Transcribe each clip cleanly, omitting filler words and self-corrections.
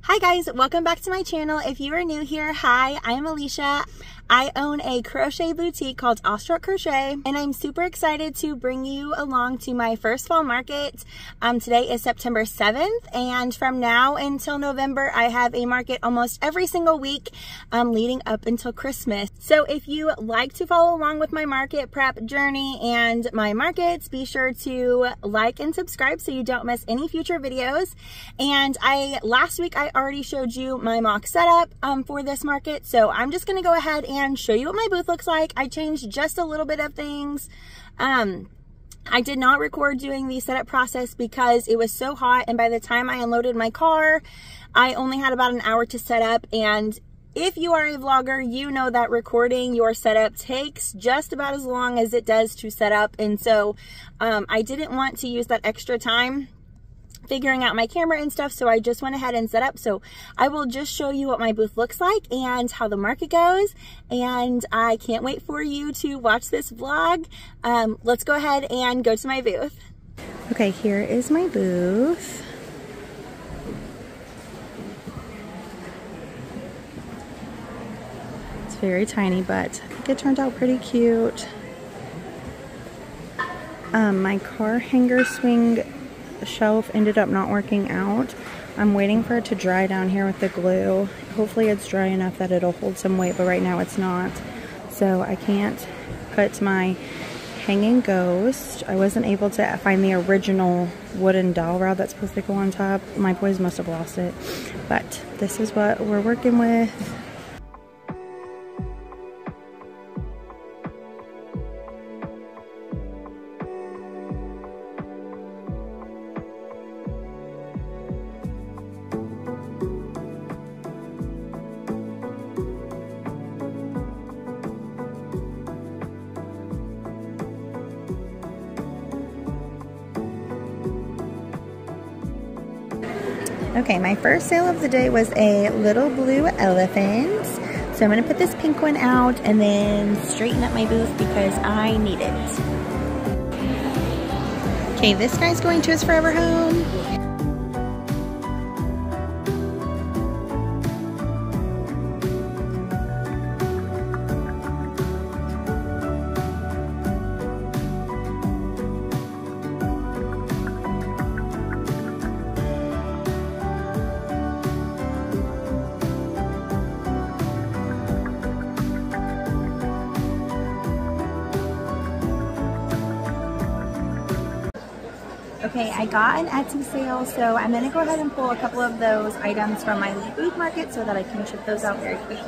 Hi guys, welcome back to my channel. If you are new here, hi, I'm Alicia. I own a crochet boutique called Awestruck Crochet, and I'm super excited to bring you along to my first fall market. Today is September 7th, and from now until November, I have a market almost every single week leading up until Christmas. So if you like to follow along with my market prep journey and my markets, be sure to like and subscribe so you don't miss any future videos. And last week I already showed you my mock setup for this market, so I'm just gonna go ahead and show you what my booth looks like. I changed just a little bit of things. I did not record doing the setup process because it was so hot, and by the time I unloaded my car, I only had about an hour to set up. And if you are a vlogger, you know that recording your setup takes just about as long as it does to set up. And so I didn't want to use that extra time figuring out my camera and stuff, so I just went ahead and set up. So I will just show you what my booth looks like and how the market goes, and I can't wait for you to watch this vlog. Let's go ahead and go to my booth. Okay, here is my booth. It's very tiny, but I think it turned out pretty cute. My car hanger swing shelf ended up not working out. I'm waiting for it to dry down here with the glue. Hopefully it's dry enough that it'll hold some weight, but right now it's not. So I can't put my hanging ghost. I wasn't able to find the original wooden dowel rod that's supposed to go on top. My boys must have lost it, but this is what we're working with. Okay, my first sale of the day was a little blue elephant. So I'm gonna put this pink one out and then straighten up my booth because I need it. Okay, this guy's going to his forever home. Okay, I got an Etsy sale, so I'm going to go ahead and pull a couple of those items from my booth market so that I can ship those out very quickly.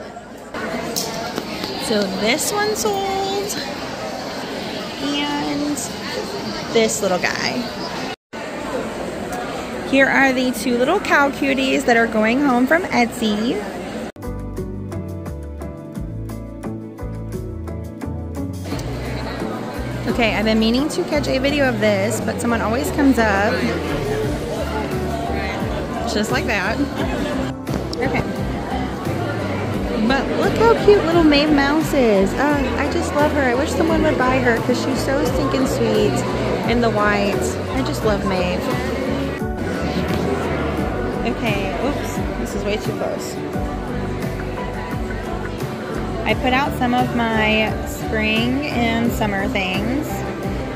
So this one sold, and this little guy. Here are the two little cow cuties that are going home from Etsy. Okay, I've been meaning to catch a video of this, but someone always comes up. Just like that. Okay. But look how cute little Maeve Mouse is. I just love her. I wish someone would buy her because she's so stinking sweet in the white. I just love Maeve. Okay, oops, this is way too close. I put out some of my spring and summer things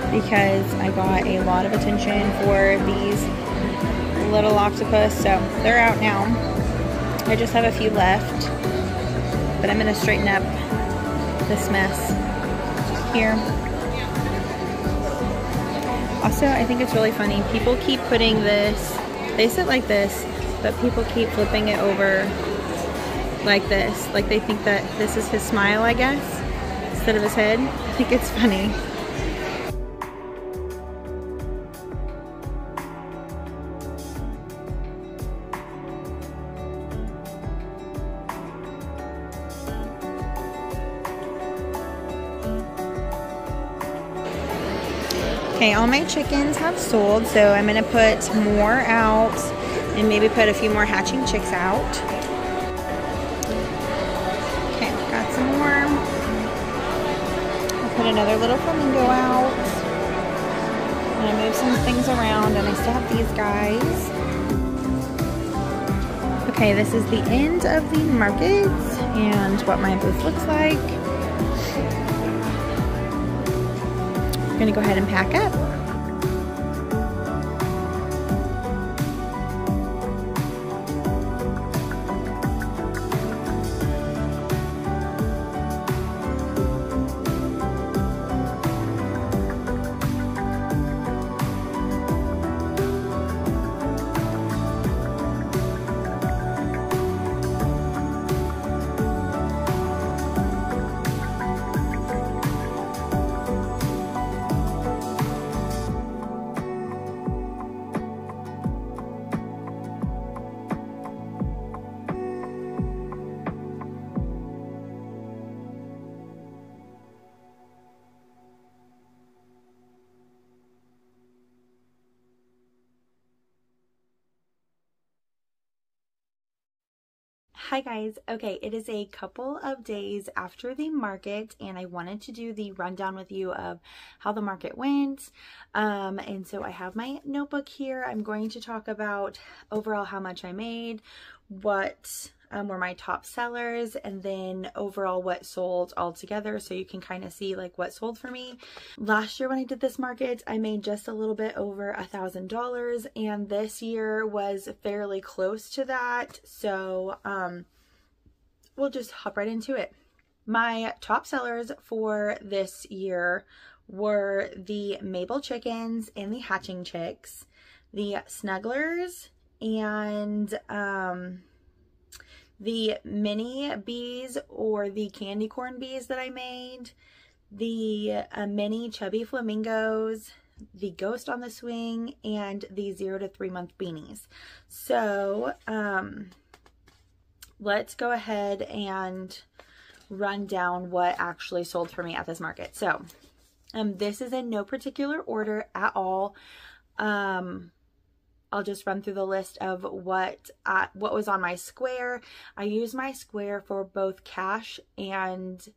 because I got a lot of attention for these little octopus, so they're out now. I just have a few left, but I'm gonna straighten up this mess here. Also, I think it's really funny. People keep putting this, they sit like this, but people keep flipping it over like this, like they think that this is his smile, I guess, instead of his head. I think it's funny. Okay, all my chickens have sold, so I'm gonna put more out and maybe put a few more hatching chicks out. Put another little flamingo out. I'm gonna move some things around, and I still have these guys. Okay, this is the end of the market and what my booth looks like. I'm gonna go ahead and pack up. Hi guys, okay, it is a couple of days after the market and I wanted to do the rundown with you of how the market went. And so I have my notebook here. I'm going to talk about overall how much I made, what were my top sellers, and then overall what sold all together, so you can kind of see like what sold for me. Last year when I did this market, I made just a little bit over $1,000, and this year was fairly close to that. So we'll just hop right into it. My top sellers for this year were the Mabel chickens and the hatching chicks, the snugglers, and the mini bees or the candy corn bees that I made, the mini chubby flamingos, the ghost on the swing, and the 0 to 3 month beanies. So let's go ahead and run down what actually sold for me at this market. So this is in no particular order at all. I'll just run through the list of what was on my square. I use my square for both cash and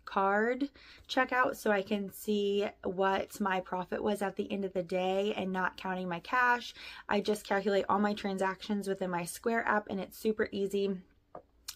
card checkout, so I can see what my profit was at the end of the day and not counting my cash. I just calculate all my transactions within my Square app and it's super easy.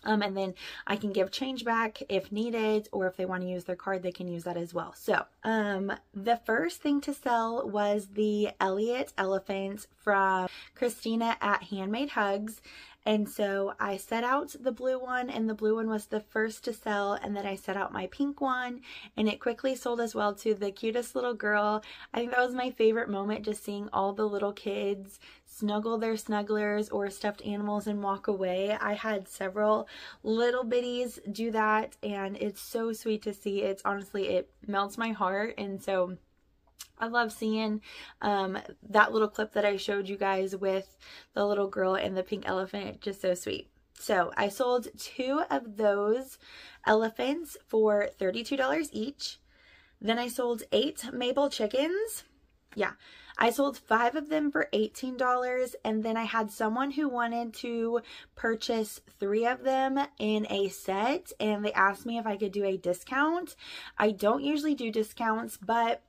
And then I can give change back if needed, or if they want to use their card, they can use that as well. So the first thing to sell was the Elliot elephant from Christina at Handmade Hugs. And so I set out the blue one, and the blue one was the first to sell, and then I set out my pink one, and it quickly sold as well to the cutest little girl. I think that was my favorite moment, just seeing all the little kids snuggle their snugglers or stuffed animals and walk away. I had several little bitties do that, and it's so sweet to see. It's honestly, it melts my heart. And so I love seeing that little clip that I showed you guys with the little girl and the pink elephant. Just so sweet. So I sold 2 of those elephants for $32 each. Then I sold 8 Mabel chickens. Yeah, I sold 5 of them for $18, and then I had someone who wanted to purchase 3 of them in a set, and they asked me if I could do a discount. I don't usually do discounts, but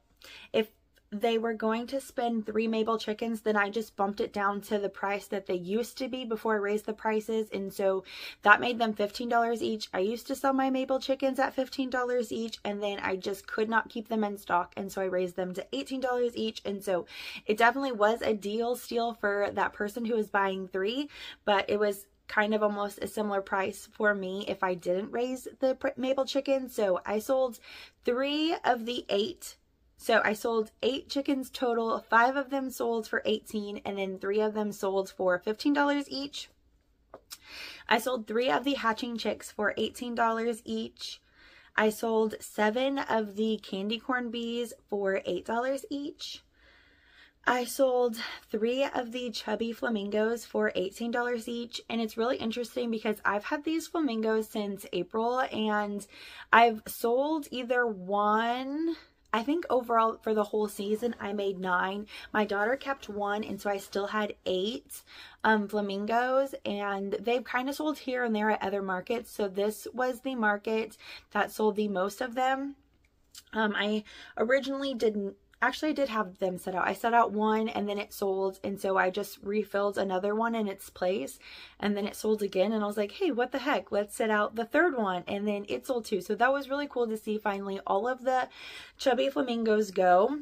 if they were going to spend 3 Mabel chickens, then I just bumped it down to the price that they used to be before I raised the prices, and so that made them $15 each. I used to sell my Mabel chickens at $15 each, and then I just could not keep them in stock, and so I raised them to $18 each. And so it definitely was a deal steal for that person who was buying 3, but it was kind of almost a similar price for me if I didn't raise the Mabel chickens. So I sold 3 of the 8. So I sold 8 chickens total. 5 of them sold for $18, and then 3 of them sold for $15 each. I sold 3 of the hatching chicks for $18 each. I sold 7 of the candy corn bees for $8 each. I sold 3 of the chubby flamingos for $18 each, and it's really interesting because I've had these flamingos since April, and I've sold either 1... I think overall for the whole season I made 9. My daughter kept 1, and so I still had 8 flamingos, and they've kind of sold here and there at other markets. So this was the market that sold the most of them. I originally didn't actually I did have them set out. I set out one and then it sold, and so I just refilled another one in its place, and then it sold again, and I was like, hey, what the heck, let's set out the third one, and then it sold too. So that was really cool to see finally all of the chubby flamingos go.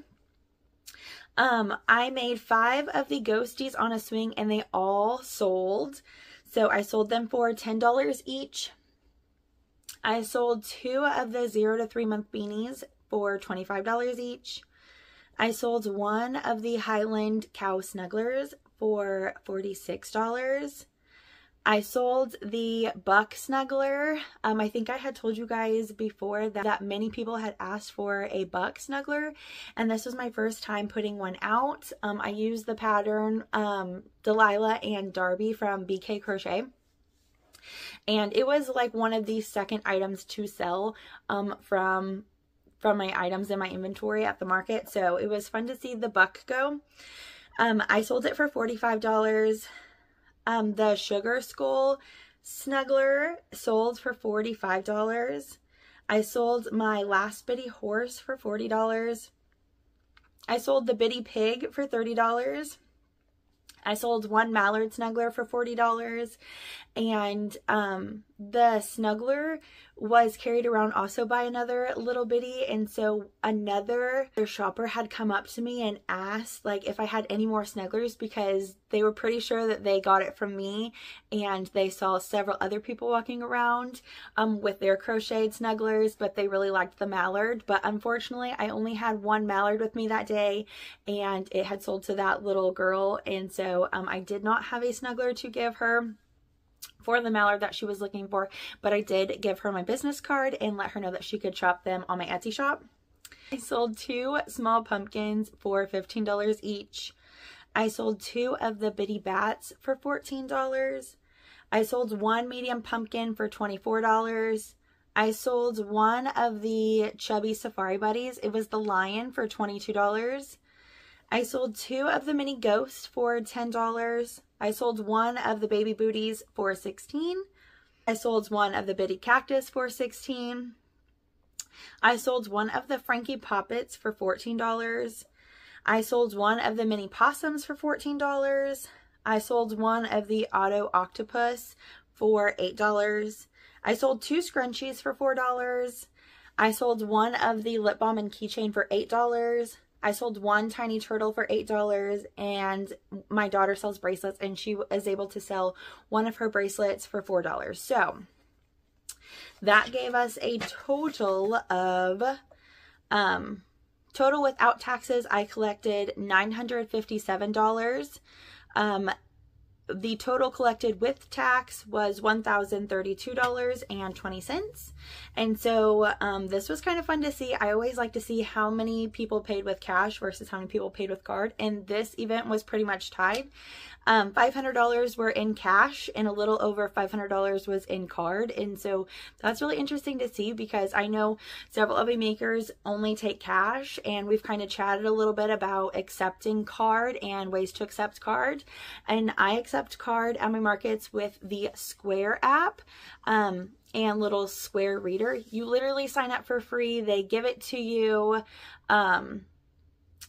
I made 5 of the ghosties on a swing and they all sold. So I sold them for $10 each. I sold 2 of the 0 to 3 month beanies for $25 each. I sold 1 of the Highland cow snugglers for $46. I sold the buck snuggler. I think I had told you guys before that many people had asked for a buck snuggler, and this was my first time putting one out. I used the pattern Delilah and Darby from BK Crochet, and it was like one of the second items to sell from my items in my inventory at the market. So it was fun to see the buck go. I sold it for $45. The Sugar Skull Snuggler sold for $45. I sold my Last Bitty Horse for $40. I sold the Bitty Pig for $30. I sold 1 Mallard Snuggler for $40. And the Snuggler was carried around also by another little bitty, and so another shopper had come up to me and asked like if I had any more Snugglers, because they were pretty sure that they got it from me, and they saw several other people walking around with their crocheted Snugglers, but they really liked the Mallard. But unfortunately I only had 1 Mallard with me that day, and it had sold to that little girl, and so I did not have a Snuggler to give her for the Mallard that she was looking for, but I did give her my business card and let her know that she could shop them on my Etsy shop. I sold 2 small pumpkins for $15 each. I sold 2 of the Bitty Bats for $14. I sold 1 medium pumpkin for $24. I sold 1 of the Chubby Safari Buddies. It was the lion for $22. I sold 2 of the mini ghosts for $10. I sold 1 of the baby booties for $16. I sold 1 of the bitty cactus for $16. I sold 1 of the Frankie Poppets for $14. I sold 1 of the mini possums for $14. I sold 1 of the Auto Octopus for $8. I sold 2 scrunchies for $4. I sold 1 of the lip balm and keychain for $8. I sold 1 tiny turtle for $8, and my daughter sells bracelets, and she is able to sell 1 of her bracelets for $4. So that gave us a total of, total without taxes, I collected $957. The total collected with tax was $1,032.20. And so this was kind of fun to see. I always like to see how many people paid with cash versus how many people paid with card. And this event was pretty much tied. $500 were in cash and a little over $500 was in card. And so that's really interesting to see, because I know several of the makers only take cash, and we've kind of chatted a little bit about accepting card and ways to accept card. And I accept card at my markets with the Square app and little Square reader. You literally sign up for free. They give it to you.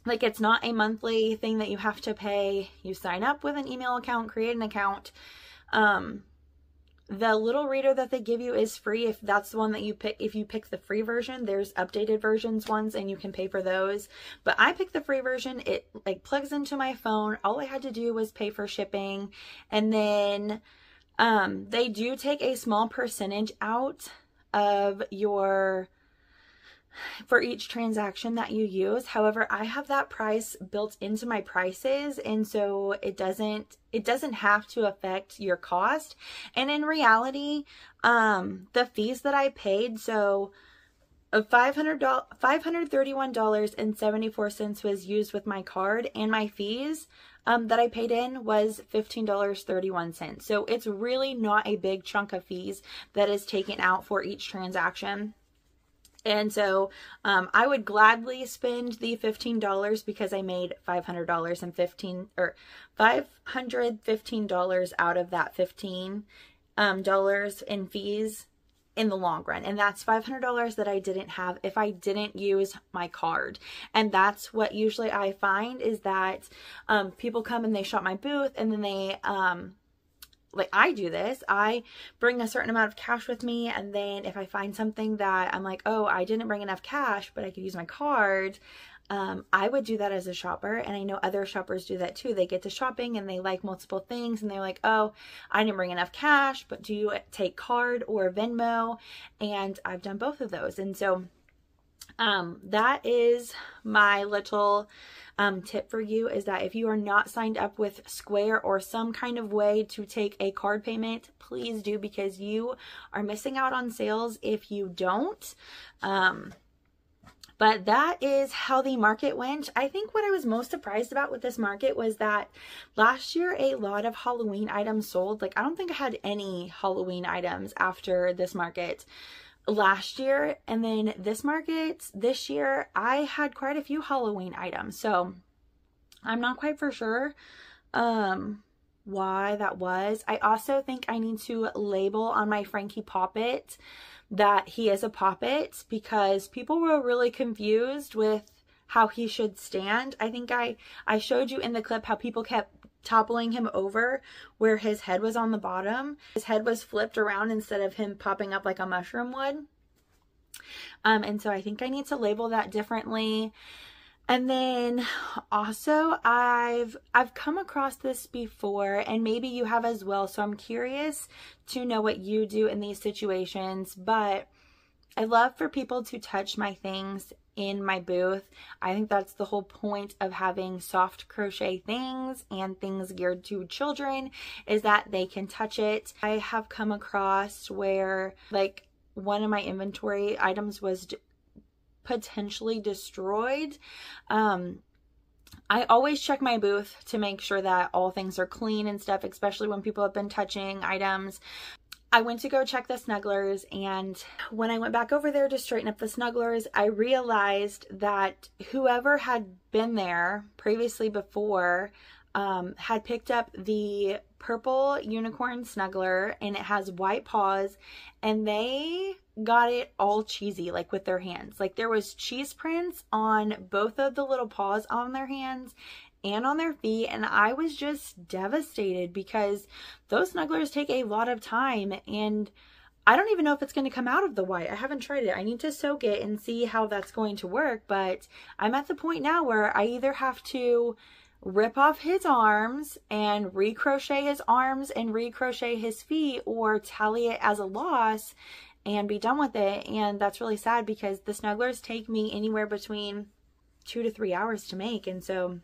Like, it's not a monthly thing that you have to pay. You sign up with an email account, create an account. The little reader that they give you is free if that's the one that you pick. If you pick the free version, there's updated versions ones and you can pay for those. But I picked the free version. It like plugs into my phone. All I had to do was pay for shipping. And then they do take a small percentage out of your for each transaction that you use. However, I have that price built into my prices, and so it doesn't have to affect your cost. And in reality, the fees that I paid, so $531.74 was used with my card, and my fees that I paid in was $15.31. So it's really not a big chunk of fees that is taken out for each transaction. And so I would gladly spend the $15 because I made $515 out of that $15 in fees. in the long run. And that's $500 that I didn't have if I didn't use my card. And that's what usually I find is that people come and they shop my booth, and then they like I do this, I bring a certain amount of cash with me, and then if I find something that I'm like, oh, I didn't bring enough cash but I could use my card, I would do that as a shopper. And I know other shoppers do that too. They get to shopping and they like multiple things and they're like, oh, I didn't bring enough cash, but do you take card or Venmo? And I've done both of those. And so that is my little tip for you, is that if you are not signed up with Square or some kind of way to take a card payment, please do, because you are missing out on sales if you don't. But that is how the market went. I think what I was most surprised about with this market was that last year a lot of Halloween items sold. Like, I don't think I had any Halloween items after this market last year, and then this market this year I had quite a few Halloween items, so I'm not quite for sure why that was. I also think I need to label on my Frankie Poppet that he is a poppet, because people were really confused with how he should stand. I think I showed you in the clip how people kept toppling him over where his head was on the bottom. His head was flipped around instead of him popping up like a mushroom would. And so I think I need to label that differently. And then also I've come across this before, and maybe you have as well, so I'm curious to know what you do in these situations. But I love for people to touch my things in my booth. I think that's the whole point of having soft crochet things and things geared to children, is that they can touch it. I have come across where like one of my inventory items was potentially destroyed. I always check my booth to make sure that all things are clean and stuff, especially when people have been touching items. I went to go check the snugglers, and when I went back over there to straighten up the snugglers, I realized that whoever had been there previously before had picked up the purple unicorn snuggler, and it has white paws, and they got it all cheesy, like with their hands. Like there was cheese prints on both of the little paws on their hands and on their feet, and I was just devastated because those snugglers take a lot of time, and I don't even know if it's going to come out of the white. I haven't tried it. I need to soak it and see how that's going to work, but I'm at the point now where I either have to rip off his arms and recrochet his arms and recrochet his feet, or tally it as a loss and be done with it. And that's really sad because the snugglers take me anywhere between 2 to 3 hours to make, and so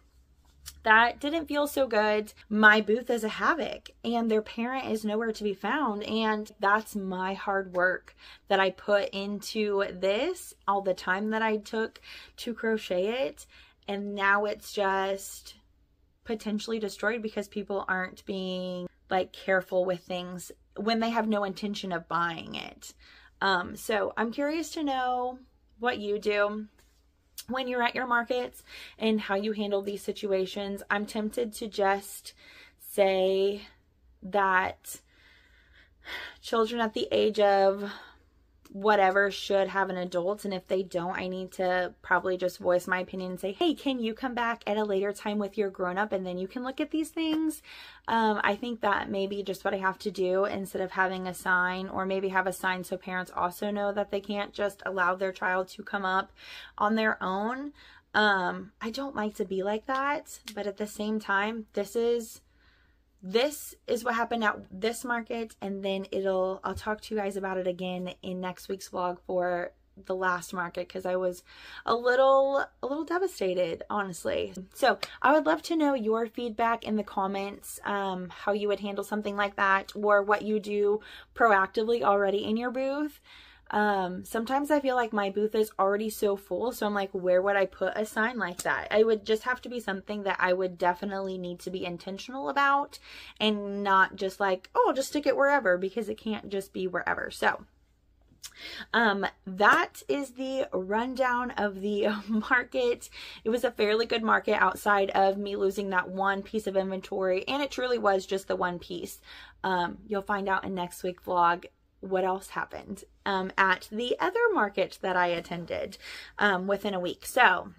that didn't feel so good. My booth is a havoc, and their parent is nowhere to be found, and that's my hard work that I put into this, all the time that I took to crochet it, and now it's just potentially destroyed because people aren't being like careful with things when they have no intention of buying it. So I'm curious to know what you do when you're at your markets and how you handle these situations. I'm tempted to just say that children at the age of whatever should have an adult, and if they don't, I need to probably just voice my opinion and say, hey, can you come back at a later time with your grown-up and then you can look at these things? I think that may be just what I have to do, instead of having a sign, or maybe have a sign so parents also know that they can't just allow their child to come up on their own. I don't like to be like that, but at the same time, this is what happened at this market, and then I'll talk to you guys about it again in next week's vlog for the last market, because I was a little devastated, honestly. So I would love to know your feedback in the comments, how you would handle something like that, or what you do proactively already in your booth. Sometimes I feel like my booth is already so full, so I'm like, where would I put a sign like that? It would just have to be something that I would definitely need to be intentional about, and not just like, oh, I'll just stick it wherever, because it can't just be wherever. So that is the rundown of the market. It was a fairly good market outside of me losing that one piece of inventory, and it truly was just the one piece. You'll find out in next week's vlog what else happened at the other market that I attended within a week. So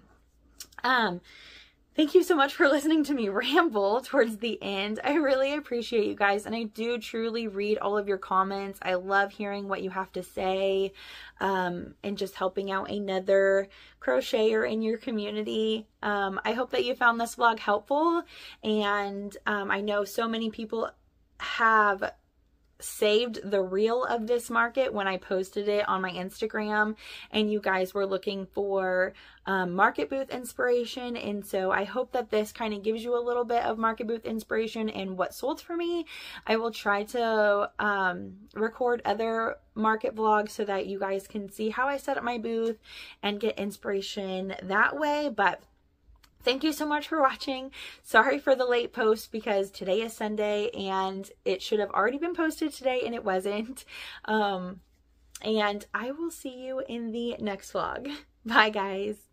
thank you so much for listening to me ramble towards the end. I really appreciate you guys, and I do truly read all of your comments. I love hearing what you have to say, and just helping out another crocheter in your community. I hope that you found this vlog helpful, and I know so many people have saved the reel of this market when I posted it on my Instagram, and you guys were looking for market booth inspiration. And so I hope that this kind of gives you a little bit of market booth inspiration and what sold for me. I will try to record other market vlogs so that you guys can see how I set up my booth and get inspiration that way. But thank you so much for watching. Sorry for the late post because today is Sunday and it should have already been posted today and it wasn't. And I will see you in the next vlog. Bye guys.